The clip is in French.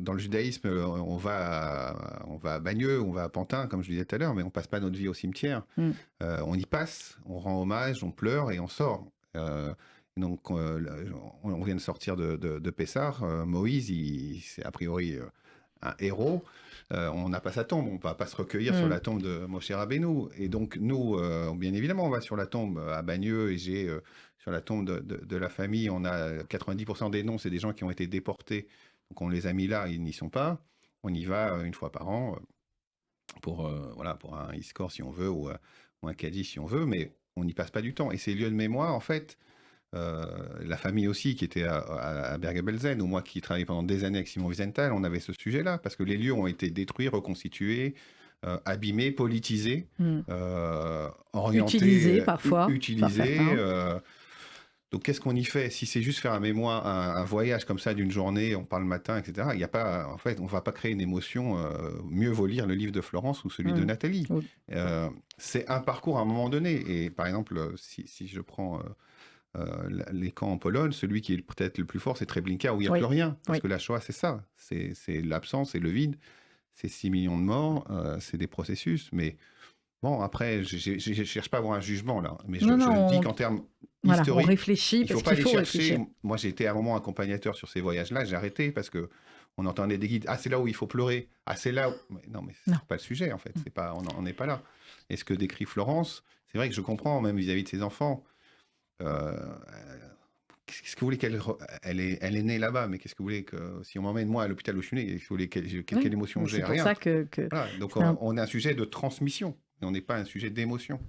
dans le judaïsme, on va à Bagneux, on va à Pantin, comme je disais tout à l'heure, mais on passe pas notre vie au cimetière. Mm. On y passe, on rend hommage, on pleure et on sort. Donc, on vient de sortir de Pessah. Moïse, c'est a priori un héros. On n'a pas sa tombe, on ne va pas se recueillir sur Mm. la tombe de Moshe Rabbeinu. Et donc, nous, bien évidemment, on va sur la tombe à Bagneux et j'ai sur la tombe de la famille, on a 90% des noms, c'est des gens qui ont été déportés. Donc, on les a mis là, ils n'y sont pas. On y va une fois par an pour, voilà, pour un ISCOR si on veut ou un caddie si on veut, mais on n'y passe pas du temps. Et ces lieux de mémoire, en fait, la famille aussi qui était à Bergen-Belsen, ou moi qui travaillais pendant des années avec Simon Wiesenthal, on avait ce sujet-là, parce que les lieux ont été détruits, reconstitués, abîmés, politisés, Mm. Utilisé orientés, parfois par utilisés. certains. Donc qu'est-ce qu'on y fait? Si c'est juste faire un mémoire, un voyage comme ça d'une journée, on parle le matin, etc., il y a pas, en fait, on va pas créer une émotion. Mieux vaut lire le livre de Florence ou celui de Mm. Nathalie. Oui. C'est un parcours à un moment donné. Et par exemple, si je prends les camps en Pologne, celui qui est peut-être le plus fort, c'est Treblinka, où il n'y a Oui. plus rien. Parce Oui. que la Shoah, c'est ça. C'est l'absence, c'est le vide. C'est 6 millions de morts, c'est des processus. Mais bon, après, je ne cherche pas à avoir un jugement, là. Mais Non, je dis non, qu'en termes voilà, on historiques, réfléchit il ne faut parce pas qu'il aller faut chercher. réfléchir. Moi, j'ai été à un moment accompagnateur sur ces voyages-là. J'ai arrêté parce que on entendait des guides. Ah, c'est là où il faut pleurer. Ah, c'est là où... Mais non, mais Non. c'est pas le sujet, en fait. C'est pas, on n'est pas là. Et ce que décrit Florence, c'est vrai que je comprends, même vis-à-vis de ses enfants. Euh, Qu'est-ce que vous voulez elle est née là-bas, mais qu'est-ce que vous voulez que si on m'emmène moi à l'hôpital où je suis né, qu'est-ce que vous voulez quelle Oui. émotion Donc, j'ai? c'est pour Rien. ça que Voilà. Donc c'est un on a un sujet de transmission, mais on n'est pas un sujet d'émotion.